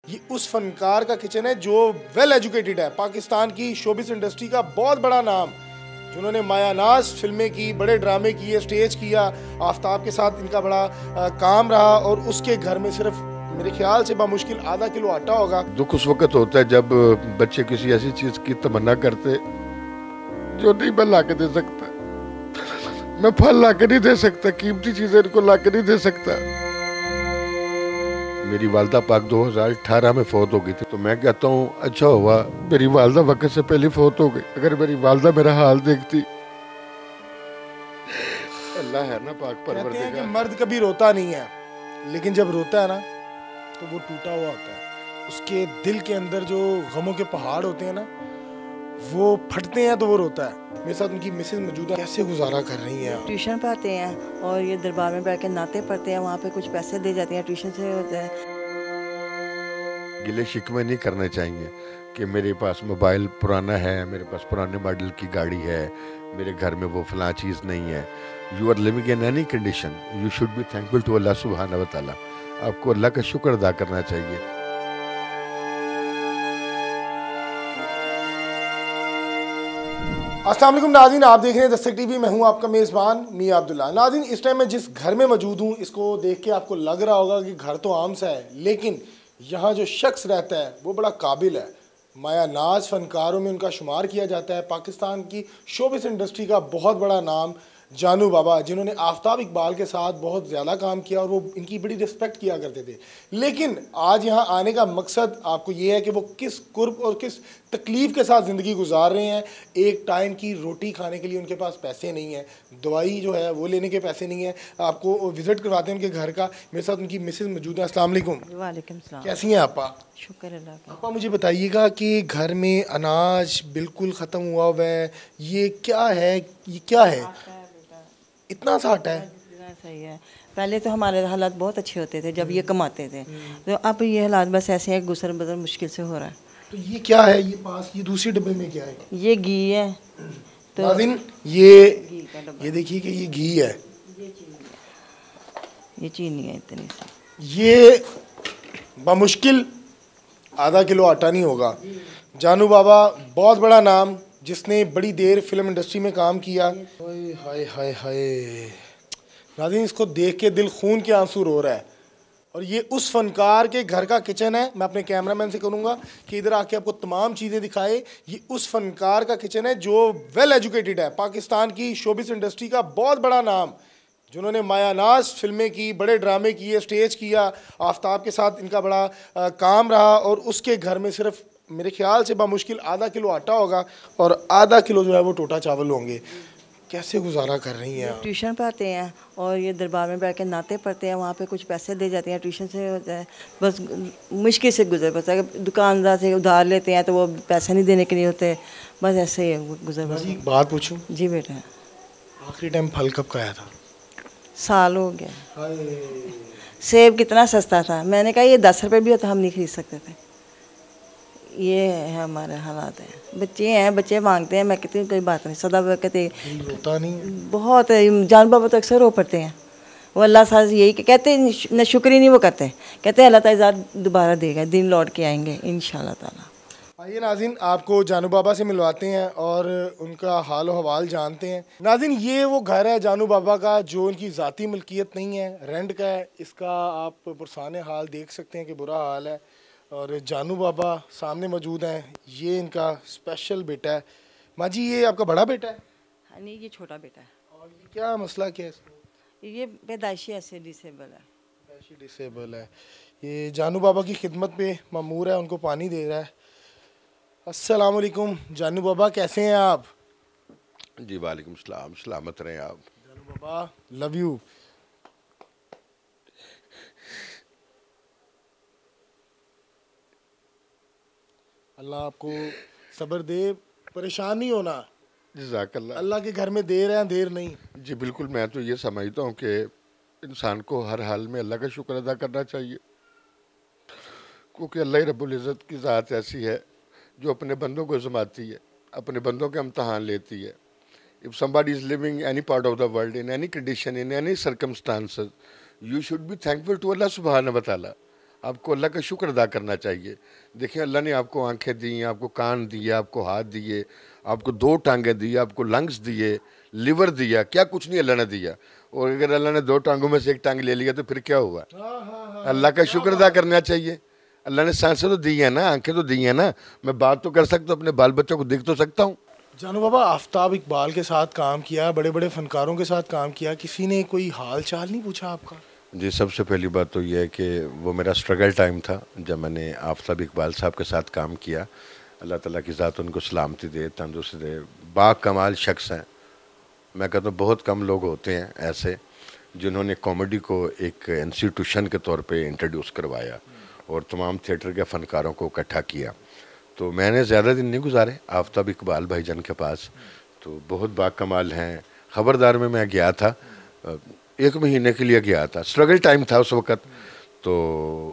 ये उस फनकार का किचन है जो वेल एजुकेटेड है, पाकिस्तान की शोबिस इंडस्ट्री का बहुत बड़ा नाम, जिन्होंने मायानाज फिल्में की, बड़े ड्रामे किए, स्टेज किया। आफ्ताब के साथ इनका बड़ा काम रहा और उसके घर में सिर्फ मेरे ख्याल से बामुश्किल आधा किलो आटा होगा। दुख उस वक्त होता है जब बच्चे किसी ऐसी चीज की तमन्ना करते जो नहीं मैं ला के दे सकता, मैं फल ला के नहीं दे सकता, कीमती चीजें इनको ला के नहीं दे सकता। मेरी वालदा पाक 2018 में फौत हो गई थी, तो मैं कहता हूँ अच्छा हुआ मेरी वालदा वक्त से पहले फौत हो गई। अगर मेरी वालदा मेरा हाल देखती। अल्लाह है ना पाक परवरदिगार। मर्द कभी रोता नहीं है, लेकिन जब रोता है ना तो वो टूटा हुआ होता है। उसके दिल के अंदर जो गमों के पहाड़ होते हैं ना, वो फटते हैं तो वो रोता है। मेरे साथ उनकी मिसेज मौजूद है। कैसे गुजारा कर रही हैं? ट्यूशन पढ़ाते हैं और ये दरबार में बैठ के नाते पढ़ते हैं, वहाँ पे कुछ पैसे दे जाते हैं, ट्यूशन से होता है। गिले शिकवे नहीं करने चाहिए कि मेरे पास मोबाइल पुराना है, मेरे पास पुराने मॉडल की गाड़ी है, मेरे घर में वो फलां चीज़ नहीं है। You are living in any condition, you should be thankful to Allah सुब्हानहू व तआला। आपको अल्लाह का शुक्र अदा करना चाहिए। अस्सलाम वालेकुम नाज़रीन, आप देख रहे हैं दस्तक टीवी। मैं हूं आपका मेज़बान मियां अब्दुल्ला। नाज़रीन, इस टाइम मैं जिस घर में मौजूद हूं, इसको देख के आपको लग रहा होगा कि घर तो आम सा है, लेकिन यहाँ जो शख्स रहता है वो बड़ा काबिल है। मायानाज फनकारों में उनका शुमार किया जाता है। पाकिस्तान की शोबिस इंडस्ट्री का बहुत बड़ा नाम जानू बाबा, जिन्होंने आफ्ताब इकबाल के साथ बहुत ज़्यादा काम किया और वो इनकी बड़ी रिस्पेक्ट किया करते थे। लेकिन आज यहाँ आने का मकसद आपको ये है कि वो किस कुर्ब और किस तकलीफ़ के साथ ज़िंदगी गुजार रहे हैं। एक टाइम की रोटी खाने के लिए उनके पास पैसे नहीं है, दवाई जो है वो लेने के पैसे नहीं है। आपको विज़िट करवाते हैं उनके घर का। मेरे साथ उनकी मिसेज मौजूद है। अस्सलाम वालेकुम। वालेकुम सलाम। कैसी हैं आपा? शुक्र अल्लाह का। आपा मुझे बताइएगा कि घर में अनाज बिल्कुल ख़त्म हुआ हुआ है, ये क्या है? ये क्या है? इतना सा आटा है? सही है। पहले तो हमारे हालात बहुत अच्छे होते थे जब ये कमाते थे, तो अब ये हालात बस ऐसे हैं, गुजर बदर मुश्किल से हो रहा है। तो ये क्या है? ये पास ये दूसरे डब्बे में क्या है? ये घी है। तो नाज़रीन, ये देखिए कि ये घी है, ये चीनी है इतनी सी। ये बामुश्किल आधा किलो आटा नहीं होगा। जानू बाबा बहुत बड़ा नाम, जिसने बड़ी देर फिल्म इंडस्ट्री में काम किया। हाय हाय हाय नाज़रीन, इसको देख के दिल खून के आंसू रो रहा है। और ये उस फनकार के घर का किचन है। मैं अपने कैमरामैन से करूँगा कि इधर आके आपको तमाम चीज़ें दिखाए। ये उस फनकार का किचन है जो वेल एजुकेटेड है, पाकिस्तान की शोबिस इंडस्ट्री का बहुत बड़ा नाम, जिन्होंने मायानाज फिल्में की, बड़े ड्रामे किए, स्टेज किया। आफ्ताब के साथ इनका बड़ा काम रहा और उसके घर में सिर्फ मेरे ख्याल से बामुश्किल आधा किलो आटा होगा और आधा किलो जो है वो टोटा चावल होंगे। कैसे गुजारा कर रही हैं? ट्यूशन पढ़ाते हैं और ये दरबार में बैठ के नाते पढ़ते हैं, वहाँ पे कुछ पैसे दे जाते हैं, ट्यूशन से होता है। बस मुश्किल से गुजर बसता है। दुकानदार से उधार लेते हैं तो वो पैसे नहीं देने के लिए होते, बस ऐसे ही गुजर बसता। एक बात पूछूं? जी बेटा। आखिरी टाइम फल कब खाया था? साल हो गया। सेब कितना सस्ता था, मैंने कहा ये 10 रुपये भी होता हम नहीं खरीद सकते थे। ये है हमारे हालात हैं। बच्चे हैं, बच्चे मांगते हैं, मैं कहती हूँ कोई बात नहीं, सदा कहते रोता नहीं बहुत जान बाबा तो अक्सर रो पड़ते हैं। वो अल्लाह साज यही कहते हैं, न शुक्र ही नहीं वो करते, कहते हैं अल्लाह ताला दोबारा देगा, दिन लौट के आएंगे इंशाल्लाह ताला। आइए नाज़रीन, आपको जानू बाबा से मिलवाते हैं और उनका हाल हवाल जानते हैं। नाज़रीन, ये वो घर है जानू बाबा का जो उनकी ज़ाती मिल्कियत नहीं है, रेंट का है। इसका आप पुरसाने हाल देख सकते हैं कि बुरा हाल है। और जानू बाबा सामने मौजूद हैं। ये इनका स्पेशल बेटा है। माँ जी, ये आपका बड़ा बेटा है? हाँ नहीं, ये छोटा बेटा है। और ये क्या मसला क्या है इसको? ये पैदाइशी ऐसे डिसेबल है। पैदाइशी डिसेबल है। ये जानू बाबा की खिदमत पे मामूर है, उनको पानी दे रहा है। अस्सलाम वालेकुम जानू बाबा, कैसे हैं आप? जी वालेकुम सलाम, सलामत रहें आप। जानू बाबा, लव यू। अल्लाह आपको सब्र दे, परेशान नहीं होना। जज़ाकल्लाह। अल्लाह के घर में देर है, देर नहीं। जी बिल्कुल, मैं तो ये समझता हूँ कि इंसान को हर हाल में अल्लाह का शुक्र अदा करना चाहिए, क्योंकि अल्लाह रब्बुल इज़्ज़त की ज़ात ऐसी है जो अपने बंदों को आज़माती है, अपने बंदों के इम्तहान लेती है। If somebody is living any part of the world in any condition in any circumstances, you should be thankful to Allah सुब्हानहू व तआला। आपको अल्लाह का शुक्र अदा करना चाहिए। देखिए अल्लाह ने आपको आंखें दी, आपको कान दिए, आपको हाथ दिए, आपको 2 टांगें दी, आपको लंग्स दिए, लिवर दिया, क्या कुछ नहीं अल्लाह ने दिया। और अगर अल्लाह ने 2 टांगों में से 1 टांग ले लिया तो फिर क्या हुआ? अल्लाह का शुक्र अदा करना चाहिए। अल्लाह ने सांसें तो दी है ना, आंखें तो दी है ना, मैं बात तो कर सकता हूँ, अपने बाल बच्चों को देख तो सकता हूँ। जानू बाबा, आफ्ताब इकबाल के साथ काम किया, बड़े बड़े फनकारों के साथ काम किया, किसी ने कोई हाल चाल नहीं पूछा आपका? जी, सबसे पहली बात तो ये है कि वो मेरा स्ट्रगल टाइम था जब मैंने आफ्ताब इकबाल साहब के साथ काम किया। अल्लाह ताला की ज़ात उनको सलामती दे, तंदुरुस्ती दे, बाकमाल शख्स हैं। मैं कहता हूँ बहुत कम लोग होते हैं ऐसे जिन्होंने कॉमेडी को एक इंस्टीट्यूशन के तौर पे इंट्रोड्यूस करवाया और तमाम थिएटर के फ़नकारों को इकट्ठा किया। तो मैंने ज़्यादा दिन नहीं गुजारे आफ्ताब इकबाल भाईजान के पास, तो बहुत बाकमाल हैं। ख़बरदार में मैं गया था, 1 महीने के लिए गया था, स्ट्रगल टाइम था उस वक़्त। तो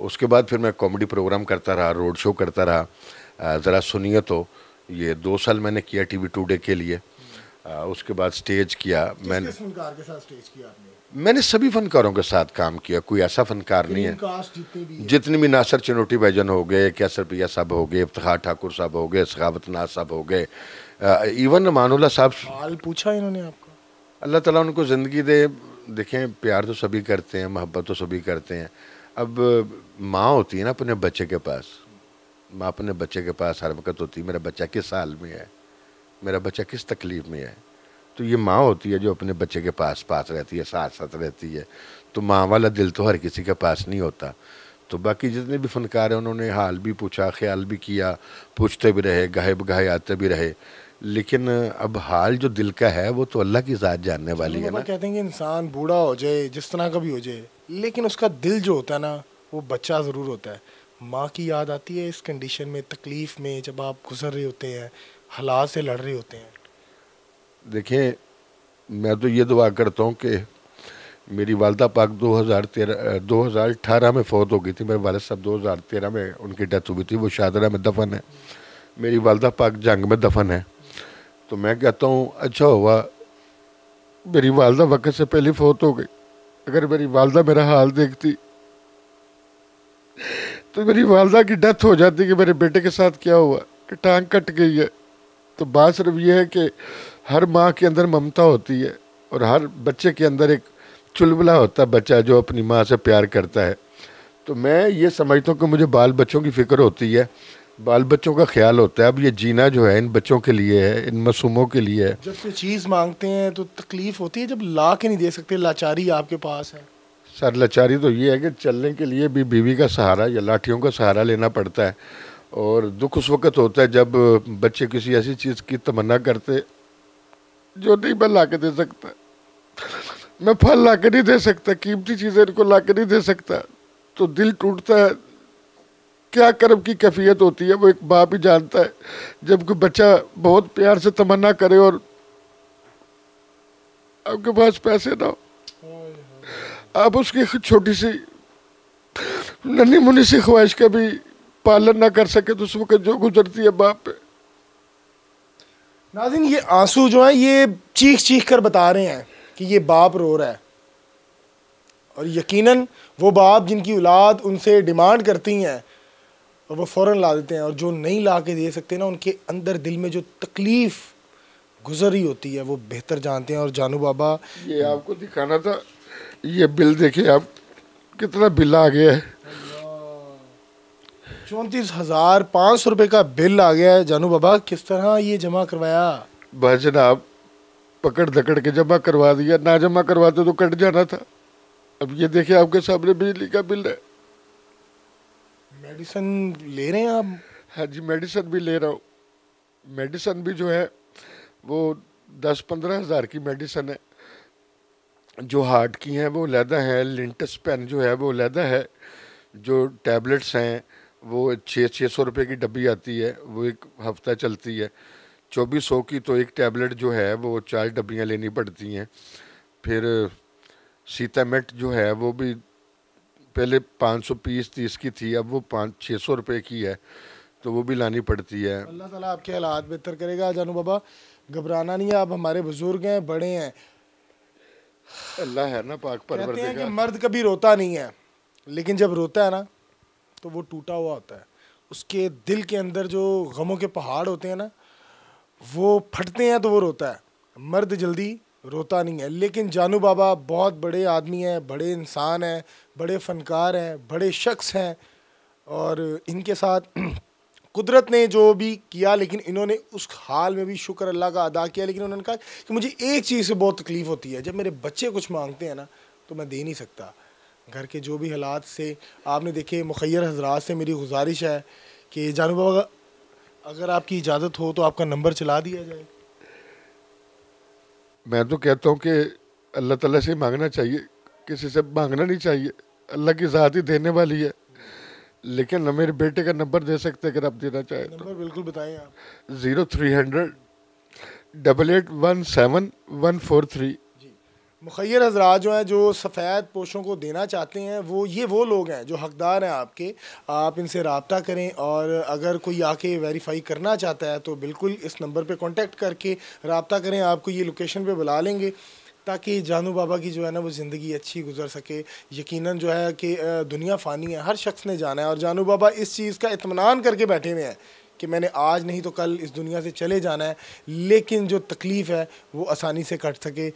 उसके बाद फिर मैं कॉमेडी प्रोग्राम करता रहा, रोड शो करता रहा। ज़रा सुनिए तो ये 2 साल मैंने किया टीवी टुडे के लिए। उसके बाद स्टेज किया। मैंने किस फनकार के साथ स्टेज किया आपने? मैंने सभी फ़नकारों के साथ काम किया, कोई ऐसा फ़नकार नहीं है। कास्ट जितने भी जितने भी नासिर चिनोटी भाईजान हो गए, कैसर पिया साहब हो गए, इफ्तिखार ठाकुर साहब हो गए, सखावत नाज साहब हो गए, इवन मानुल्लाह साहब। हाल पूछा इन्होंने आपका? अल्लाह ताला उनको ज़िंदगी दे। देखें, प्यार तो सभी करते हैं, मोहब्बत तो सभी करते हैं। अब माँ होती है ना अपने बच्चे के पास, माँ अपने बच्चे के पास हर वक्त होती है, मेरा बच्चा किस हाल में है, मेरा बच्चा किस तकलीफ़ में है। तो ये माँ होती है जो अपने बच्चे के पास रहती है, साथ साथ रहती है। तो माँ वाला दिल तो हर किसी के पास नहीं होता। तो बाकी जितने भी फ़नकार हैं उन्होंने हाल भी पूछा, ख्याल भी किया, पूछते भी रहे, गाहे बगाहे आते भी रहे। लेकिन अब हाल जो दिल का है वो तो अल्लाह की ज़ात जानने वाली है ना। कहते हैं कि इंसान बूढ़ा हो जाए, जिस तरह का भी हो जाए, लेकिन उसका दिल जो होता है ना, वो बच्चा ज़रूर होता है। माँ की याद आती है इस कंडीशन में, तकलीफ़ में, जब आप गुजर रहे होते हैं, हालात से लड़ रहे होते हैं? देखें, मैं तो ये दुआ करता हूँ कि मेरी वालदा पाक 2018 में फ़ौत हो गई थी। मेरे वालिद साहब 2013 में उनकी डेथ हुई थी, वो शाहदरा में दफन है। मेरी वालदा पाक जंग में दफन है। तो मैं कहता हूँ अच्छा हुआ मेरी वालदा वक्त से पहले फ़ौत हो गई। अगर मेरी वालदा मेरा हाल देखती तो मेरी वालदा की डेथ हो जाती कि मेरे बेटे के साथ क्या हुआ, कि टांग कट गई है। तो बात सिर्फ ये है कि हर माँ के अंदर ममता होती है और हर बच्चे के अंदर एक चुलबुला होता है बच्चा जो अपनी माँ से प्यार करता है। तो मैं ये समझता हूँ कि मुझे बाल बच्चों की फ़िक्र होती है, बाल बच्चों का ख्याल होता है। अब ये जीना जो है इन बच्चों के लिए है, इन मासूमों के लिए है। जब से चीज़ मांगते हैं तो तकलीफ़ होती है, जब ला के नहीं दे सकते, लाचारी आपके पास है? सर, लाचारी तो ये है कि चलने के लिए भी बीवी का सहारा या लाठियों का सहारा लेना पड़ता है। और दुख उस वक़्त होता है जब बच्चे किसी ऐसी चीज़ की तमन्ना करते जो नहीं मैं ला के दे सकता, मैं फल ला के नहीं दे सकता, कीमती चीज़ें इनको ला के नहीं दे सकता। तो दिल टूटता है। क्या कर्म की कैफियत होती है वो एक बाप ही जानता है। जब कोई बच्चा बहुत प्यार से तमन्ना करे और आपके पास पैसे ना हो, आप उसकी छोटी सी नन्ही मुन्नी सी ख्वाहिश का भी पालन ना कर सके तो उस वक्त जो गुजरती है बाप पे। नाज़रीन, ये आंसू जो है ये चीख चीख कर बता रहे हैं कि ये बाप रो रहा है। और यकीनन वो बाप जिनकी औलाद उनसे डिमांड करती हैं और वो फ़ौरन ला देते हैं, और जो नहीं ला के दे सकते ना, उनके अंदर दिल में जो तकलीफ़ गुजर रही होती है वो बेहतर जानते हैं। और जानू बाबा, ये आपको दिखाना था, ये बिल देखिए आप, कितना बिल आ गया है। 34,500 रुपये का बिल आ गया है। जानू बाबा, किस तरह ये जमा करवाया? बस जनाब, पकड़ धकड़ के जमा करवा दिया, ना जमा करवाते तो कट जाना था। अब ये देखिए आपके सामने बिजली का बिल है। मेडिसिन ले रहे हैं आप? हाँ जी, मेडिसिन भी ले रहा हूँ। मेडिसिन भी जो है वो 10-15 हज़ार की मेडिसिन है। जो हार्ट की हैं वो अलहदा है, लिंटस पेन जो है वो अलहदा है, जो टैबलेट्स हैं वो 600 रुपये की डब्बी आती है, वो 1 हफ़्ता चलती है। 2400 की तो एक टैबलेट जो है वो 4 डब्बियाँ लेनी पड़ती हैं। फिर सीतामेट जो है वो भी पहले 530 की थी, अब वो 500-600 रुपये की है, तो वो भी लानी पड़ती है। अल्लाह ताला आपके हालात बेहतर करेगा। जानू बाबा, घबराना नहीं है, आप हमारे बुजुर्ग हैं, बड़े हैं। अल्लाह है ना पाक कहते हैं कि परवरदिगार। मर्द कभी रोता नहीं है, लेकिन जब रोता है ना तो वो टूटा हुआ होता है, उसके दिल के अंदर जो गमों के पहाड़ होते हैं ना, वो फटते हैं तो वो रोता है। मर्द जल्दी रोता नहीं है। लेकिन जानू बाबा बहुत बड़े आदमी हैं, बड़े इंसान हैं, बड़े फ़नकार हैं, बड़े शख्स हैं, और इनके साथ कुदरत ने जो भी किया, लेकिन इन्होंने उस हाल में भी शुक्र अल्लाह का अदा किया। लेकिन उन्होंने कहा कि मुझे एक चीज़ से बहुत तकलीफ़ होती है, जब मेरे बच्चे कुछ मांगते हैं ना तो मैं दे नहीं सकता। घर के जो भी हालात से आपने देखे, मुखैर हजरात से मेरी गुजारिश है कि जानू बाबा अगर आपकी इजाज़त हो तो आपका नंबर चला दिया जाए। मैं तो कहता हूँ कि अल्लाह ताला से मांगना चाहिए, किसी से मांगना नहीं चाहिए। अल्लाह की ज़ात ही देने वाली है। लेकिन मेरे बेटे का नंबर दे सकते अगर आप देना चाहें तो। नंबर बिल्कुल बताएं आप। 0300 8817 143। जी, मुखैर हजरात जो हैं, जो सफ़ेद पोशों को देना चाहते हैं, वो लोग हैं जो हकदार हैं आपके। आप इनसे रब्ता करें, और अगर कोई आके वेरीफाई करना चाहता है तो बिल्कुल इस नंबर पे कांटेक्ट करके रब्ता करें। आपको ये लोकेशन पे बुला लेंगे ताकि जानू बाबा की जो है ना वो ज़िंदगी अच्छी गुजर सके। यकीनन जो है कि दुनिया फ़ानी है, हर शख्स ने जाना है, और जानू बाबा इस चीज़ का इत्मीनान करके बैठे हुए हैं कि मैंने आज नहीं तो कल इस दुनिया से चले जाना है, लेकिन जो तकलीफ़ है वो आसानी से कट सके।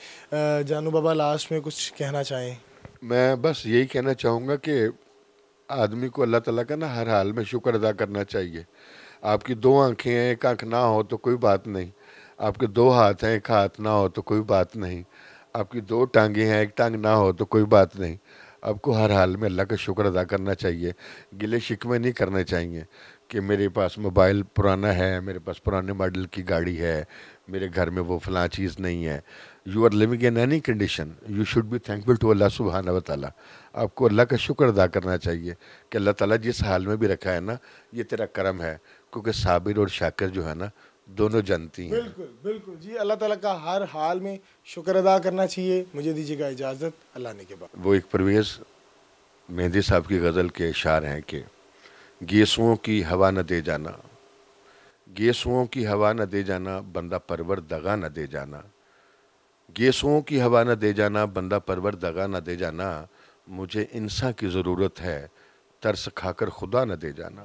जानू बाबा लास्ट में कुछ कहना चाहें? मैं बस यही कहना चाहूँगा कि आदमी को अल्लाह ताला का ना हर हाल में शुक्र अदा करना चाहिए। आपकी 2 आंखें हैं, एक आंख ना हो तो कोई बात नहीं। आपके 2 हाथ हैं, एक हाथ ना हो तो कोई बात नहीं। आपकी 2 टांगें हैं, एक टांग ना हो तो कोई बात नहीं। आपको हर हाल में अल्लाह का शुक्र अदा करना चाहिए। गिले शिकवे नहीं करने चाहिए कि मेरे पास मोबाइल पुराना है, मेरे पास पुराने मॉडल की गाड़ी है, मेरे घर में वो फलां चीज़ नहीं है। You are living in any condition, you should be thankful to Allah सुब्हानहू व तआला। आपको अल्लाह का शुक्र अदा करना चाहिए कि अल्लाह ताला जिस हाल में भी रखा है ना, ये तेरा करम है। क्योंकि साबिर और शाकिर जो है ना, दोनों जानती हैं। बिल्कुल बिल्कुल जी, अल्लाह ताला का हर हाल में शुक्र अदा करना चाहिए। मुझे दीजिएगा इजाज़त, अल्लाह ने के बाद। वो एक परवेज़ मेहंदी साहब की गज़ल के इशार हैं कि गेसुओं की हवा न दे जाना, गेसुओं की हवा न दे जाना, बंदा परवर दगा न दे जाना। गेसुओं की हवा न दे जाना, बंदा परवर दगा न दे जाना। मुझे इंसान की ज़रूरत है, तरस खाकर खुदा न दे जाना।